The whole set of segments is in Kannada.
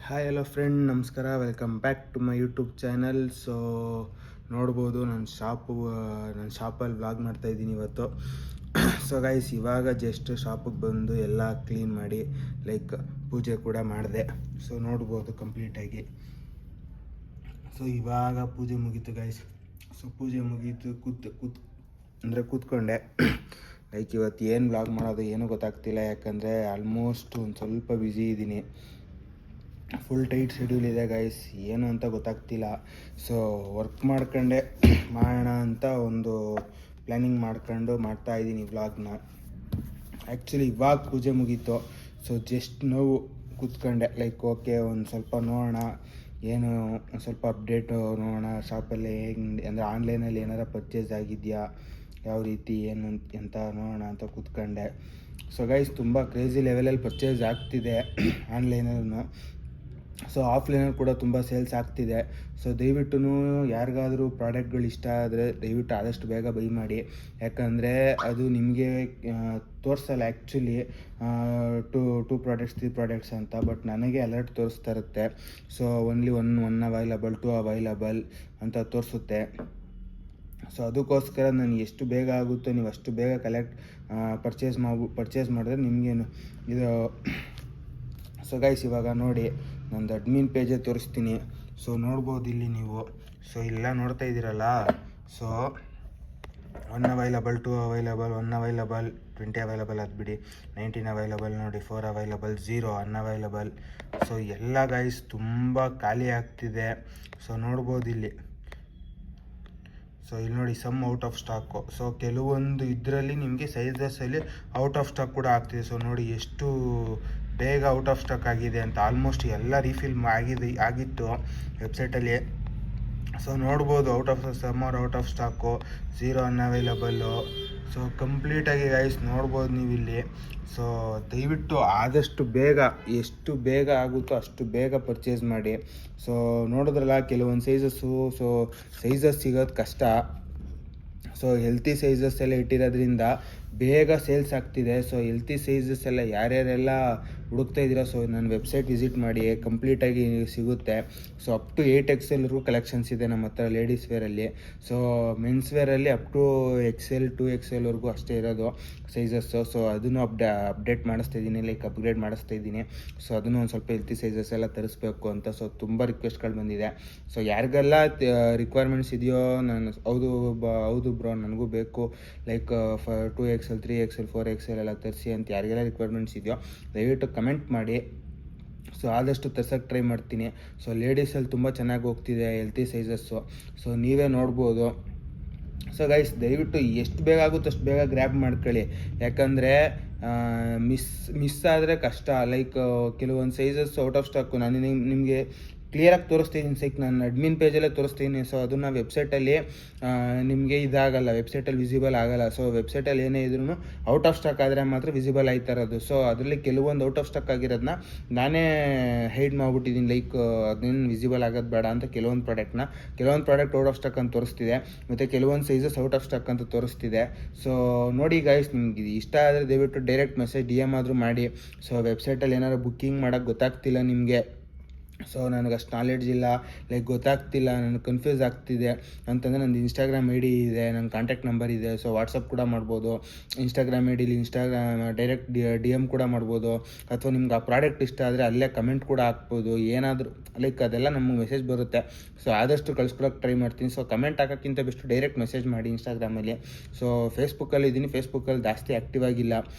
ಹಾಯ್ ಹಲೋ ಫ್ರೆಂಡ್, ನಮಸ್ಕಾರ. Welcome back to my YouTube channel. So ನೋಡ್ಬೋದು ನನ್ನ ಶಾಪಲ್ಲಿ ವ್ಲಾಗ್ ಮಾಡ್ತಾಯಿದ್ದೀನಿ ಇವತ್ತು. ಸೊ ಗೈಸ್, ಇವಾಗ ಜಸ್ಟ್ ಶಾಪಿಗೆ ಬಂದು ಎಲ್ಲ ಕ್ಲೀನ್ ಮಾಡಿ ಲೈಕ್ ಪೂಜೆ ಕೂಡ ಮಾಡಿದೆ. ಸೊ ನೋಡ್ಬೋದು ಕಂಪ್ಲೀಟಾಗಿ. ಸೊ ಇವಾಗ ಪೂಜೆ ಮುಗೀತು ಗೈಸ್. ಸೊ ಪೂಜೆ ಮುಗೀತು, ಕೂತ್ಕೊಂಡೆ. ಲೈಕ್ ಇವತ್ತು ಏನು ವ್ಲಾಗ್ ಮಾಡೋದು ಏನೂ ಗೊತ್ತಾಗ್ತಿಲ್ಲ, ಯಾಕಂದರೆ ಆಲ್ಮೋಸ್ಟ್ ಒಂದು ಸ್ವಲ್ಪ ಬ್ಯುಸಿ ಇದ್ದೀನಿ. ಫುಲ್ ಟೈಟ್ ಶೆಡ್ಯೂಲ್ ಇದೆ ಗೈಸ್, ಏನು ಅಂತ ಗೊತ್ತಾಗ್ತಿಲ್ಲ. ಸೊ ವರ್ಕ್ ಮಾಡ್ಕೊಂಡೆ ಮಾಡೋಣ ಅಂತ ಒಂದು ಪ್ಲ್ಯಾನಿಂಗ್ ಮಾಡ್ತಾಯಿದ್ದೀನಿ ವ್ಲಾಗ್ನ. ಆ್ಯಕ್ಚುಲಿ ಇವಾಗ ಪೂಜೆ ಮುಗೀತು. ಸೊ ಜಸ್ಟ್ ನೋವು ಕೂತ್ಕೊಂಡೆ, ಲೈಕ್ ಓಕೆ ಒಂದು ಸ್ವಲ್ಪ ನೋಡೋಣ, ಏನು ಒಂದು ಸ್ವಲ್ಪ ಅಪ್ಡೇಟು ನೋಡೋಣ. ಶಾಪಲ್ಲಿ ಹೆಂಗೆ ಅಂದರೆ ಆನ್ಲೈನಲ್ಲಿ ಏನಾರ ಪರ್ಚೇಸ್ ಆಗಿದೆಯಾ, ಯಾವ ರೀತಿ ಏನು ಅಂತ ನೋಡೋಣ ಅಂತ ಕೂತ್ಕೊಂಡೆ. ಸೊ ಗೈಸ್, ತುಂಬ ಕ್ರೇಜಿ ಲೆವೆಲಲ್ಲಿ ಪರ್ಚೇಸ್ ಆಗ್ತಿದೆ ಆನ್ಲೈನಲ್ಲೂ. ಸೊ ಆಫ್ಲೈನಲ್ಲಿ ಕೂಡ ತುಂಬ ಸೇಲ್ಸ್ ಆಗ್ತಿದೆ. ಸೊ ದಯವಿಟ್ಟು ಯಾರಿಗಾದರೂ ಪ್ರಾಡಕ್ಟ್ಗಳು ಇಷ್ಟ ಆದರೆ ದಯವಿಟ್ಟು ಆದಷ್ಟು ಬೇಗ ಬೈ ಮಾಡಿ, ಯಾಕಂದರೆ ಅದು ನಿಮಗೆ ತೋರಿಸಲ್ಲ ಆ್ಯಕ್ಚುಲಿ ಟೂ ಪ್ರಾಡಕ್ಟ್ಸ್ 3 ಪ್ರಾಡಕ್ಟ್ಸ್ ಅಂತ. ಬಟ್ ನನಗೆ ಅಲರ್ಟ್ ತೋರಿಸ್ತಾ ಇರುತ್ತೆ. So only one available, 2 available ಅಂತ ತೋರಿಸುತ್ತೆ. ಸೊ ಅದಕ್ಕೋಸ್ಕರ ನಾನು ಎಷ್ಟು ಬೇಗ ಆಗುತ್ತೋ ನೀವು ಅಷ್ಟು ಬೇಗ ಪರ್ಚೇಸ್ ಮಾಡಿದ್ರೆ ನಿಮಗೇನು ಇದು. ಸೊ ಗೈಸ್, ಇವಾಗ ನೋಡಿ ನಂದು ಅಡ್ಮಿನ್ ಪೇಜೇ ತೋರಿಸ್ತೀನಿ. ಸೊ ನೋಡ್ಬೋದು ಇಲ್ಲಿ ನೀವು. ಸೊ ಇಲ್ಲ ನೋಡ್ತಾ ಇದ್ದೀರಲ್ಲ. So 1 available, 2 available, 1 available, 20 available, ಅದು ಬಿಡಿ 19 ಅವೈಲಬಲ್ ನೋಡಿ, 4 ಅವೈಲಬಲ್, 0 ಅನ್ಅವೈಲಬಲ್. ಸೊ ಎಲ್ಲ ಗೈಸ್ ತುಂಬ ಖಾಲಿ ಆಗ್ತಿದೆ. ಸೊ ನೋಡ್ಬೋದು ಇಲ್ಲಿ. ಸೊ ಇಲ್ಲಿ ನೋಡಿ, some out of stock. So ಕೆಲವೊಂದು ಇದರಲ್ಲಿ ನಿಮಗೆ ಸೈಜಸಲ್ಲಿ ಔಟ್ ಆಫ್ ಸ್ಟಾಕ್ ಕೂಡ ಆಗ್ತಿದೆ. ಸೊ ನೋಡಿ ಎಷ್ಟು ಬೇಗ ಔಟ್ ಆಫ್ ಸ್ಟಾಕ್ ಆಗಿದೆ ಅಂತ. ಆಲ್ಮೋಸ್ಟ್ ಎಲ್ಲ ರೀಫಿಲ್ ಆಗಿತ್ತು ವೆಬ್ಸೈಟಲ್ಲಿ. ಸೊ ನೋಡ್ಬೋದು ಔಟ್ ಆಫ್ ಸ್ಟಾಕು, 0 ಅನ್ಅವೈಲಬಲ್ಲು. ಸೊ ಕಂಪ್ಲೀಟಾಗಿ ಗೈಸ್ ನೋಡ್ಬೋದು ನೀವು ಇಲ್ಲಿ. ಸೊ ದಯವಿಟ್ಟು ಆದಷ್ಟು ಬೇಗ, ಎಷ್ಟು ಬೇಗ ಆಗುತ್ತೋ ಅಷ್ಟು ಬೇಗ ಪರ್ಚೇಸ್ ಮಾಡಿ. ಸೊ ನೋಡಿದ್ರಲ್ಲ ಕೆಲವೊಂದು ಸೈಜಸ್ ಸಿಗೋದು ಕಷ್ಟ. ಸೊ ಹೆಲ್ತಿ ಸೈಜಸ್ ಎಲ್ಲ ಇಟ್ಟಿರೋದ್ರಿಂದ ಬೇಗ ಸೇಲ್ಸ್ ಆಗ್ತಿದೆ. ಸೊ ಹೆಲ್ತಿ ಸೈಜಸ್ ಎಲ್ಲ ಯಾರ್ಯಾರೆಲ್ಲ ಹುಡುಕ್ತಾ ಇದ್ದೀರಾ, ಸೊ ನನ್ನ ವೆಬ್ಸೈಟ್ ವಿಸಿಟ್ ಮಾಡಿ, ಕಂಪ್ಲೀಟಾಗಿ ಸಿಗುತ್ತೆ. ಸೊ ಅಪ್ ಟು 8XLವರೆಗೂ ಕಲೆಕ್ಷನ್ಸ್ ಇದೆ ನಮ್ಮ ಹತ್ರ ಲೇಡೀಸ್ ವೇರಲ್ಲಿ. ಸೊ ಮೆನ್ಸ್ ವೇರಲ್ಲಿ ಅಪ್ ಟು XL 2XLವರೆಗೂ ಅಷ್ಟೇ ಇರೋದು ಸೈಜಸ್ಸು. ಸೊ ಅದನ್ನು ಅಪ್ಡೇಟ್ ಮಾಡಿಸ್ತಾ ಇದ್ದೀನಿ, ಲೈಕ್ ಅಪ್ಗ್ರೇಡ್ ಮಾಡಿಸ್ತಾ ಇದ್ದೀನಿ. ಸೊ ಅದನ್ನು ಒಂದು ಸ್ವಲ್ಪ ಹೆಲ್ತಿ ಸೈಜಸ್ ಎಲ್ಲ ತರಿಸ್ಬೇಕು ಅಂತ. ಸೊ ತುಂಬ ರಿಕ್ವೆಸ್ಟ್ಗಳು ಬಂದಿದೆ. ಸೊ ಯಾರಿಗೆಲ್ಲ ರಿಕ್ವೈರ್ಮೆಂಟ್ಸ್ ಇದೆಯೋ, ನಾನು ಹೌದು ಬ್ರೋ ನನಗೂ ಬೇಕು, ಲೈಕ್ 2XL 3XL 4XL ಎಲ್ಲ ತರಿಸಿ ಅಂತ ಯಾರಿಗೆಲ್ಲ ರಿಕ್ವೈರ್ಮೆಂಟ್ಸ್ ಇದೆಯೋ ದಯವಿಟ್ಟು ಕಮೆಂಟ್ ಮಾಡಿ. ಸೊ ಆದಷ್ಟು ತರ್ಸೋಕ್ಕೆ ಟ್ರೈ ಮಾಡ್ತೀನಿ. ಸೊ ಲೇಡೀಸಲ್ಲಿ ತುಂಬ ಚೆನ್ನಾಗಿ ಹೋಗ್ತಿದೆ ಹೆಲ್ತಿ ಸೈಜಸ್ಸು. ಸೊ ನೀವೇ ನೋಡ್ಬೋದು. ಸೊ ಗೈಸ್, ದಯವಿಟ್ಟು ಎಷ್ಟು ಬೇಗ ಆಗುತ್ತೋ ಅಷ್ಟು ಬೇಗ ಗ್ರ್ಯಾಬ್ ಮಾಡ್ಕೊಳ್ಳಿ, ಯಾಕಂದರೆ ಮಿಸ್ ಆದರೆ ಕಷ್ಟ. ಲೈಕ್ ಕೆಲವೊಂದು ಸೈಜಸ್ ಔಟ್ ಆಫ್ ಸ್ಟಾಕು ನಾನು ನಿಮಗೆ ಕ್ಲಿಯರಾಗಿ ತೋರಿಸ್ತೀನಿ. ನಾನು ಅಡ್ಮಿನ್ ಪೇಜಲ್ಲೇ ತೋರಿಸ್ತೀನಿ. ಸೊ ಅದನ್ನು ವೆಬ್ಸೈಟಲ್ಲಿ ನಿಮಗೆ ಇದಾಗಲ್ಲ, ವೆಬ್ಸೈಟಲ್ಲಿ ವಿಸಿಬಲ್ ಆಗೋಲ್ಲ. ಸೊ ವೆಬ್ಸೈಟಲ್ಲಿ ಏನೇ ಇದ್ರೂ ಔಟ್ ಆಫ್ ಸ್ಟಾಕ್ ಆದರೆ ಮಾತ್ರ ವಿಸಿಬಲ್ ಆಯ್ತಾ ಇರೋದು. ಸೊ ಅದರಲ್ಲಿ ಕೆಲವೊಂದು ಔಟ್ ಆಫ್ ಸ್ಟಾಕ್ ಆಗಿರೋದನ್ನ ನಾನೇ ಹೈಡ್ ಮಾಡಿಬಿಟ್ಟಿದ್ದೀನಿ, ಲೈಕ್ ಅದೇನು ವಿಸಿಬಲ್ ಆಗೋದು ಬೇಡ ಅಂತ. ಕೆಲವೊಂದು ಪ್ರಾಡಕ್ಟ್ ಔಟ್ ಆಫ್ ಸ್ಟಾಕ್ ಅಂತ ತೋರಿಸ್ತಿದೆ, ಮತ್ತು ಕೆಲವೊಂದು ಸೈಜಸ್ ಔಟ್ ಆಫ್ ಸ್ಟಾಕ್ ಅಂತ ತೋರಿಸ್ತಿದೆ. ಸೊ ನೋಡಿ ಗೈಸ್, ನಿಮ್ಗೆ ಇಷ್ಟ ಆದರೆ ದಯವಿಟ್ಟು ಡೈರೆಕ್ಟ್ ಮೆಸೇಜ್ DM ಆದರೂ ಮಾಡಿ. ಸೊ ವೆಬ್ಸೈಟಲ್ಲಿ ಏನಾದ್ರು ಬುಕ್ಕಿಂಗ್ ಮಾಡೋಕ್ಕೆ ಗೊತ್ತಾಗ್ತಿಲ್ಲ ನಿಮಗೆ, ಸೊ ನನಗೆ ಅಷ್ಟು ನಾಲೆಡ್ಜ್ ಇಲ್ಲ, ಲೈಕ್ ಗೊತ್ತಾಗ್ತಿಲ್ಲ, ನನಗೆ ಕನ್ಫ್ಯೂಸ್ ಆಗ್ತಿದೆ ಅಂತಂದರೆ ನಂದು ಇನ್ಸ್ಟಾಗ್ರಾಮ್ ID ಇದೆ, ನನ್ನ ಕಾಂಟ್ಯಾಕ್ಟ್ ನಂಬರ್ ಇದೆ. ಸೊ ವಾಟ್ಸಪ್ ಕೂಡ ಮಾಡ್ಬೋದು. ಇನ್ಸ್ಟಾಗ್ರಾಮ್ ಐಡಿಲಿ ಡೈರೆಕ್ಟ್ DM ಕೂಡ ಮಾಡ್ಬೋದು. ಅಥವಾ ನಿಮ್ಗೆ ಆ ಪ್ರಾಡಕ್ಟ್ ಇಷ್ಟ ಆದರೆ ಅಲ್ಲೇ ಕಮೆಂಟ್ ಕೂಡ ಹಾಕ್ಬೋದು. ಏನಾದರೂ ಲೈಕ್ ಅದೆಲ್ಲ ನಮಗೆ ಮೆಸೇಜ್ ಬರುತ್ತೆ. ಸೊ ಆದಷ್ಟು ಕಳ್ಸ್ಕೊಳಕ್ಕೆ ಟ್ರೈ ಮಾಡ್ತೀನಿ. ಸೊ ಕಮೆಂಟ್ ಹಾಕೋಕ್ಕಿಂತ ಬೆಸ್ಟ್ ಡೈರೆಕ್ಟ್ ಮೆಸೇಜ್ ಮಾಡಿ ಇನ್ಸ್ಟಾಗ್ರಾಮಲ್ಲಿ. ಸೊ ಫೇಸ್ಬುಕ್ಕಲ್ಲಿ ಇದ್ದೀನಿ, ಫೇಸ್ಬುಕ್ಕಲ್ಲಿ ಜಾಸ್ತಿ ಆ್ಯಕ್ಟಿವ್ ಆಗಿಲ್ಲ.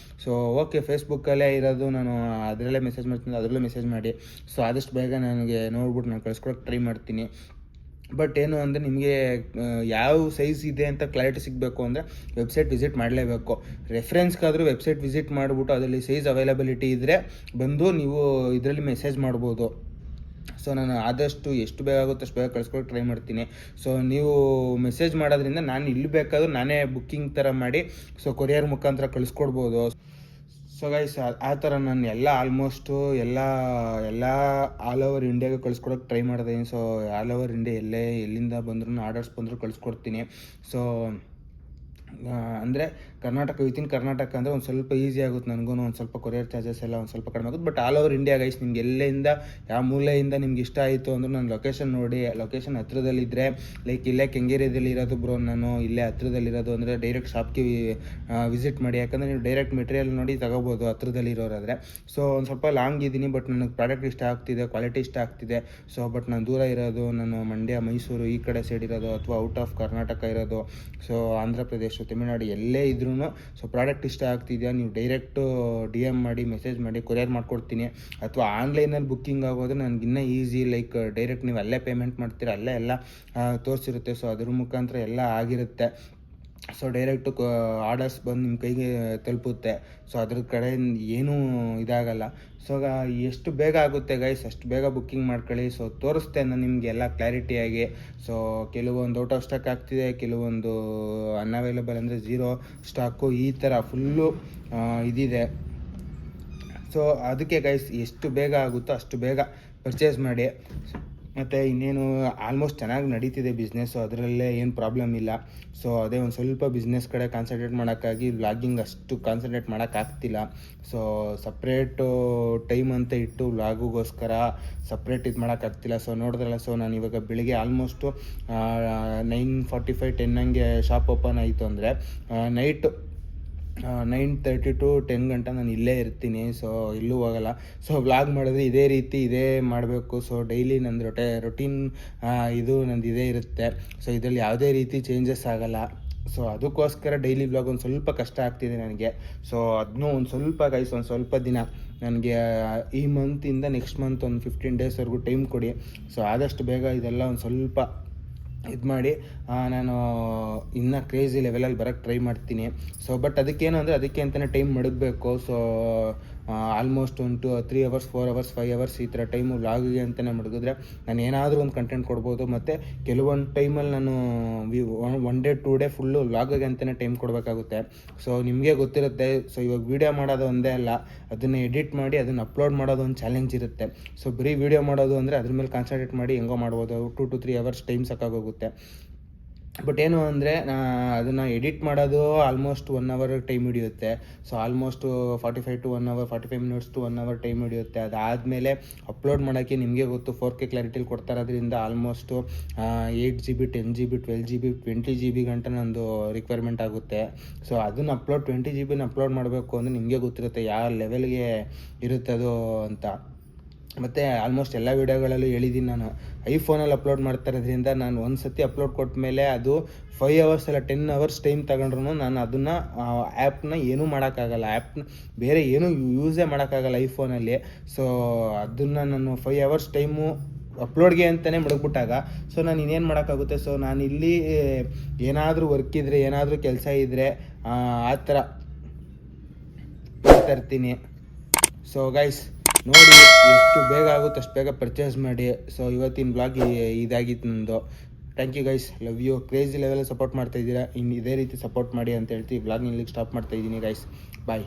ಸೊ ಓಕೆ, ಫೇಸ್ಬುಕ್ಕಲ್ಲೇ ಇರೋದು, ನಾನು ಅದರಲ್ಲೇ ಮೆಸೇಜ್ ಮಾಡ್ತೀನಿ, ಅದರಲ್ಲೂ ಮೆಸೇಜ್ ಮಾಡಿ. ಸೊ ಆದಷ್ಟು ಬೇಗ ನನಗೆ ನೋಡ್ಬಿಟ್ಟು ನಾನು ಕಳ್ಸ್ಕೊಳಕ್ಕೆ ಟ್ರೈ ಮಾಡ್ತೀನಿ. ಬಟ್ ಏನು ಅಂದರೆ ನಿಮಗೆ ಯಾವ ಸೈಜ್ ಇದೆ ಅಂತ ಕ್ಲಾರಿಟಿ ಸಿಗಬೇಕು ಅಂದರೆ ವೆಬ್ಸೈಟ್ ವಿಸಿಟ್ ಮಾಡಲೇಬೇಕು. ರೆಫರೆನ್ಸ್ಗಾದರೂ ವೆಬ್ಸೈಟ್ ವಿಸಿಟ್ ಮಾಡಿಬಿಟ್ಟು ಅದರಲ್ಲಿ ಸೈಜ್ ಅವೈಲಬಿಲಿಟಿ ಇದ್ದರೆ ಬಂದು ನೀವು ಇದರಲ್ಲಿ ಮೆಸೇಜ್ ಮಾಡ್ಬೋದು. ಸೊ ನಾನು ಆದಷ್ಟು ಎಷ್ಟು ಬೇಗ ಆಗುತ್ತೋ ಅಷ್ಟು ಬೇಗ ಕಳ್ಸ್ಕೊಳಕ್ಕೆ ಟ್ರೈ ಮಾಡ್ತೀನಿ. ಸೊ ನೀವು ಮೆಸೇಜ್ ಮಾಡೋದ್ರಿಂದ ನಾನು ಇಲ್ಲಿ ಬೇಕಾದರೂ ನಾನೇ ಬುಕ್ಕಿಂಗ್ ಥರ ಮಾಡಿ ಸೊ ಕೊರಿಯರ್ ಮುಖಾಂತರ ಕಳಿಸ್ಕೊಡ್ಬೋದು. ಸೊ ಗೈಸ್, ಆ ಥರ ನಾನು ಆಲ್ಮೋಸ್ಟು ಎಲ್ಲ ಆಲ್ ಓವರ್ ಇಂಡಿಯಾಗೆ ಕಳಿಸ್ಕೊಡೋಕ್ಕೆ ಟ್ರೈ ಮಾಡ್ತೀನಿ. ಸೊ ಆಲ್ ಓವರ್ ಇಂಡಿಯಾ ಎಲ್ಲಿಂದ ಬಂದ್ರೂ ಆರ್ಡರ್ಸ್ ಬಂದರೂ ಕಳಿಸ್ಕೊಡ್ತೀನಿ. ಸೊ ಅಂದರೆ ಕರ್ನಾಟಕ ವಿತಿನ್ ಕರ್ನಾಟಕ ಅಂದರೆ ಒಂದು ಸ್ವಲ್ಪ ಈಸಿ ಆಗುತ್ತೆ ನನಗೂ, ಒಂದು ಸ್ವಲ್ಪ ಕೊರಿಯರ್ ಚಾರ್ಜಸ್ ಎಲ್ಲ ಒಂದು ಸ್ವಲ್ಪ ಕಡಿಮೆ ಆಗುತ್ತೆ. But all over India guys, ನಿಮ್ಗೆ ಎಲ್ಲೆಯಿಂದ ಯಾವ ಮೂಲೆಯಿಂದ ನಿಮ್ಗೆ ಇಷ್ಟ ಆಯಿತು ಅಂದ್ರೆ ನಾನು ಲೊಕೇಶನ್ ನೋಡಿ, ಲೊಕೇಶನ್ ಹತ್ರದಲ್ಲಿದ್ದರೆ ಲೈಕ್ ಇಲ್ಲೇ ಕೆಂಗೇರಿಯಲ್ಲಿ ಇರೋದು ಬ್ರೋ, ನಾನು ಇಲ್ಲೇ ಹತ್ರದಲ್ಲಿರೋದು ಅಂದರೆ ಡೈರೆಕ್ಟ್ ಶಾಪ್ಗೆ ವಿಸಿಟ್ ಮಾಡಿ. ಯಾಕಂದರೆ ನೀವು ಡೈರೆಕ್ಟ್ ಮೆಟೀರಿಯಲ್ ನೋಡಿ ತಗೋಬೋದು ಹತ್ರದಲ್ಲಿರೋರಾದರೆ. ಸೊ ಒಂದು ಸ್ವಲ್ಪ ಲಾಂಗ್ ಇದ್ದೀನಿ, ಬಟ್ ನನಗೆ ಪ್ರಾಡಕ್ಟ್ ಇಷ್ಟ ಆಗ್ತಿದೆ, ಕ್ವಾಲಿಟಿ ಇಷ್ಟ ಆಗ್ತಿದೆ. ಸೊ ಬಟ್ ನಾನು ದೂರ ಇರೋದು, ನಾನು ಮಂಡ್ಯ, ಮೈಸೂರು ಈ ಕಡೆ ಸೈಡ್ ಇರೋದು, ಅಥವಾ ಔಟ್ ಆಫ್ ಕರ್ನಾಟಕ ಇರೋದು, ಸೊ ಆಂಧ್ರ ಪ್ರದೇಶ, ತಮಿಳ್ನಾಡು ಎಲ್ಲೇ ಇದ್ರೂ ಸೊ ಪ್ರಾಡಕ್ಟ್ ಇಷ್ಟ ಆಗ್ತಿದೆಯಾ, ನೀವು ಡೈರೆಕ್ಟು DM ಮಾಡಿ, ಮೆಸೇಜ್ ಮಾಡಿ, ಕೊರಿಯರ್ ಮಾಡ್ಕೊಡ್ತೀನಿ. ಅಥವಾ ಆನ್ಲೈನಲ್ಲಿ ಬುಕ್ಕಿಂಗ್ ಆಗೋದು ನನಗಿನ್ನೂ ಈಸಿ, ಲೈಕ್ ಡೈರೆಕ್ಟ್ ನೀವು ಅಲ್ಲೇ ಪೇಮೆಂಟ್ ಮಾಡ್ತೀರ, ಅಲ್ಲೇ ಎಲ್ಲ ತೋರಿಸಿರುತ್ತೆ. ಸೊ ಅದ್ರ ಮುಖಾಂತರ ಎಲ್ಲ ಆಗಿರುತ್ತೆ. ಸೊ ಡೈರೆಕ್ಟು ಆರ್ಡರ್ಸ್ ಬಂದು ನಿಮ್ಮ ಕೈಗೆ ತಲುಪುತ್ತೆ. ಸೊ ಅದ್ರ ಕಡೆಯಿಂದ ಏನೂ ಇದಾಗಲ್ಲ. ಸೊ ಎಷ್ಟು ಬೇಗ ಆಗುತ್ತೆ ಗೈಸ್ ಅಷ್ಟು ಬೇಗ ಬುಕ್ಕಿಂಗ್ ಮಾಡ್ಕೊಳ್ಳಿ. ಸೊ ತೋರಿಸ್ತೆ ನಾನು ನಿಮಗೆ ಎಲ್ಲ ಕ್ಲಾರಿಟಿಯಾಗಿ. ಸೊ ಕೆಲವೊಂದು ಔಟ್ ಆಫ್ ಸ್ಟಾಕ್ ಆಗ್ತಿದೆ, ಕೆಲವೊಂದು ಅನ್ಅವೈಲೇಬಲ್ ಅಂದರೆ ಝೀರೋ ಸ್ಟಾಕು, ಈ ಥರ ಫುಲ್ಲು ಇದಿದೆ. ಸೊ ಅದಕ್ಕೆ ಗೈಸ್ ಎಷ್ಟು ಬೇಗ ಆಗುತ್ತೋ ಅಷ್ಟು ಬೇಗ ಪರ್ಚೇಸ್ ಮಾಡಿ. ಮತ್ತು ಇನ್ನೇನು ಆಲ್ಮೋಸ್ಟ್ ಚೆನ್ನಾಗಿ ನಡೀತಿದೆ ಬಿಸ್ನೆಸ್ಸು, ಅದರಲ್ಲೇ ಏನು ಪ್ರಾಬ್ಲಮ್ ಇಲ್ಲ. ಸೊ ಅದೇ ಒಂದು ಸ್ವಲ್ಪ ಬಿಸ್ನೆಸ್ ಕಡೆ ಕಾನ್ಸಂಟ್ರೇಟ್ ಮಾಡೋಕ್ಕಾಗಿ ವ್ಲಾಗಿಂಗ್ ಅಷ್ಟು ಕಾನ್ಸಂಟ್ರೇಟ್ ಮಾಡೋಕ್ಕಾಗ್ತಿಲ್ಲ. ಸೊ ಸಪ್ರೇಟು ಟೈಮ್ ಅಂತ ಇಟ್ಟು ವ್ಲಾಗಿಗೋಸ್ಕರ ಸಪ್ರೇಟ್ ಇದು ಮಾಡೋಕ್ಕಾಗ್ತಿಲ್ಲ. ಸೊ ನೋಡಿದ್ರಲ್ಲ, ಸೊ ನಾನು ಇವಾಗ ಬೆಳಿಗ್ಗೆ ಆಲ್ಮೋಸ್ಟು 9:45 10 ಹಂಗೆ ಶಾಪ್ ಓಪನ್ ಆಯಿತು ಅಂದರೆ ನೈಟು 9:30 to 10 ಗಂಟೆ ನಾನು ಇಲ್ಲೇ ಇರ್ತೀನಿ. ಸೊ ಎಲ್ಲೂ ಹೋಗಲ್ಲ. ಸೊ ವ್ಲಾಗ್ ಮಾಡಿದ್ರೆ ಇದೇ ರೀತಿ ಇದೇ ಮಾಡಬೇಕು. ಸೊ ಡೈಲಿ ನಂದು ರೊಟೀನ್ ಇದು ನಂದು ಇದೇ ಇರುತ್ತೆ. ಸೊ ಇದರಲ್ಲಿ ಯಾವುದೇ ರೀತಿ ಚೇಂಜಸ್ ಆಗಲ್ಲ. ಸೊ ಅದಕ್ಕೋಸ್ಕರ ಡೈಲಿ ವ್ಲಾಗ್ ಒಂದು ಸ್ವಲ್ಪ ಕಷ್ಟ ಆಗ್ತಿದೆ ನನಗೆ. ಸೊ ಅದನ್ನೂ ಒಂದು ಸ್ವಲ್ಪ ಗೈಸ್, ಒಂದು ಸ್ವಲ್ಪ ದಿನ ನನಗೆ ಈ ಮಂತಿಂದ ನೆಕ್ಸ್ಟ್ ಮಂತ್ ಒಂದು 15 ಡೇಸ್ವರೆಗೂ ಟೈಮ್ ಕೊಡಿ. ಸೊ ಆದಷ್ಟು ಬೇಗ ಇದೆಲ್ಲ ಒಂದು ಸ್ವಲ್ಪ ಇದು ಮಾಡಿ ನಾನು ಇನ್ನೂ ಕ್ರೇಜಿ ಲೆವೆಲಲ್ಲಿ ಬರೋಕ್ಕೆ ಟ್ರೈ ಮಾಡ್ತೀನಿ. ಸೊ ಬಟ್ ಅದಕ್ಕೇನು ಅಂದರೆ ಅದಕ್ಕೆ ಅಂತಲೇ ಟೈಮ್ ಮಡಗಬೇಕು. ಸೊ ಆಲ್ಮೋಸ್ಟ್ ಒಂದು 3 hours 4 hours 5 hours ಈ ಥರ ಟೈಮು ವ್ಲಾಗಿಗೆ ಅಂತಲೇ ಮಡಗಿದ್ರೆ ನಾನು ಏನಾದರೂ ಒಂದು ಕಂಟೆಂಟ್ ಕೊಡ್ಬೋದು. ಮತ್ತು ಕೆಲವೊಂದು ಟೈಮಲ್ಲಿ ನಾನು 1 day 2 day ಫುಲ್ಲು ವ್ಲಾಗಿಗೆ ಅಂತಲೇ ಟೈಮ್ ಕೊಡಬೇಕಾಗುತ್ತೆ. ಸೊ ನಿಮಗೆ ಗೊತ್ತಿರುತ್ತೆ. ಸೊ ಇವಾಗ ವೀಡಿಯೋ ಮಾಡೋದು ಒಂದೇ ಅಲ್ಲ, ಅದನ್ನು ಎಡಿಟ್ ಮಾಡಿ ಅದನ್ನು ಅಪ್ಲೋಡ್ ಮಾಡೋದು ಒಂದು ಚಾಲೆಂಜ್ ಇರುತ್ತೆ. ಸೊ ಬರೀ ವೀಡಿಯೋ ಮಾಡೋದು ಅಂದರೆ ಅದ್ರ ಮೇಲೆ ಕಾನ್ಸಂಟ್ರೇಟ್ ಮಾಡಿ ಹೆಂಗೋ ಮಾಡ್ಬೋದು. 2 to 3 hours ಟೈಮ್ ಸಾಕಾಗೋಗುತ್ತೆ. ಬಟ್ ಏನು ಅಂದರೆ ಅದನ್ನು ಎಡಿಟ್ ಮಾಡೋದು ಆಲ್ಮೋಸ್ಟ್ 1 hour ಟೈಮ್ ಹಿಡಿಯುತ್ತೆ. So almost 45 to 1 hour 45 minutes to 1 hour time ಹಿಡಿಯುತ್ತೆ. ಅದಾದಮೇಲೆ ಅಪ್ಲೋಡ್ ಮಾಡೋಕ್ಕೆ ನಿಮಗೆ ಗೊತ್ತು 4K ಕ್ಲಾರಿಟಿಲಿ ಕೊಡ್ತಾ ಇರೋದ್ರಿಂದ almost 8 GB 10 GB 12 GB 20 GB ಗಂಟೆ ನಂದು ರಿಕ್ವೈರ್ಮೆಂಟ್ ಆಗುತ್ತೆ. ಸೊ ಅದನ್ನು 20 GB ಅಪ್ಲೋಡ್ ಮಾಡಬೇಕು ಅಂದರೆ ನಿಮಗೆ ಗೊತ್ತಿರುತ್ತೆ ಯಾವ ಲೆವೆಲ್ಗೆ ಇರುತ್ತೆ ಅದು ಅಂತ. ಮತ್ತು ಆಲ್ಮೋಸ್ಟ್ ಎಲ್ಲ ವೀಡಿಯೋಗಳಲ್ಲೂ ಹೇಳಿದ್ದೀನಿ, ನಾನು ಐಫೋನಲ್ಲಿ ಅಪ್ಲೋಡ್ ಮಾಡ್ತಾ ಇರೋದ್ರಿಂದ ನಾನು ಒಂದು ಸತಿ ಅಪ್ಲೋಡ್ ಕೊಟ್ಟ ಮೇಲೆ ಅದು 5 hours ಅಲ್ಲ 10 hours ಟೈಮ್ ತಗೊಂಡ್ರು ನಾನು ಅದನ್ನು ಆ್ಯಪ್ನ ಏನೂ ಮಾಡೋಕ್ಕಾಗಲ್ಲ, ಆ್ಯಪ್ನ ಬೇರೆ ಏನೂ ಯೂಸೇ ಮಾಡೋಕ್ಕಾಗಲ್ಲ ಐಫೋನಲ್ಲಿ. ಸೊ ಅದನ್ನು ನಾನು 5 hours ಟೈಮು ಅಪ್ಲೋಡ್ಗೆ ಅಂತಲೇ ಮಡಗ್ಬಿಟ್ಟಾಗ ಸೊ ನಾನು ಇನ್ನೇನು ಮಾಡೋಕ್ಕಾಗುತ್ತೆ. ಸೊ ನಾನು ಇಲ್ಲಿ ಏನಾದರೂ ವರ್ಕ್ ಇದ್ದರೆ, ಏನಾದರೂ ಕೆಲಸ ಇದ್ದರೆ ಆ ಥರ ಮಾಡ್ತಾ ಇರ್ತೀನಿ. ಸೊ ಗೈಸ್ ನೋಡಿ, ಎಷ್ಟು ಬೇಗ ಆಗುತ್ತೆ ಅಷ್ಟು ಬೇಗ ಪರ್ಚೇಸ್ ಮಾಡಿ. ಸೊ ಇವತ್ತಿನ ಬ್ಲಾಗ್ ಇದಾಗಿತ್ತು ನಂದು. Thank you guys, love you. Crazy ಲೆವೆಲಲ್ಲಿ ಸಪೋರ್ಟ್ ಮಾಡ್ತಾ ಇದ್ದೀರಾ, ಇನ್ನು ಇದೇ ರೀತಿ ಸಪೋರ್ಟ್ ಮಾಡಿ ಅಂತ ಹೇಳ್ತೀವಿ. ಬ್ಲಾಗ್ನ ಇಲ್ಲಿಗೆ ಸ್ಟಾಪ್ ಮಾಡ್ತಾ ಇದ್ದೀನಿ ಗೈಸ್. ಬಾಯ್.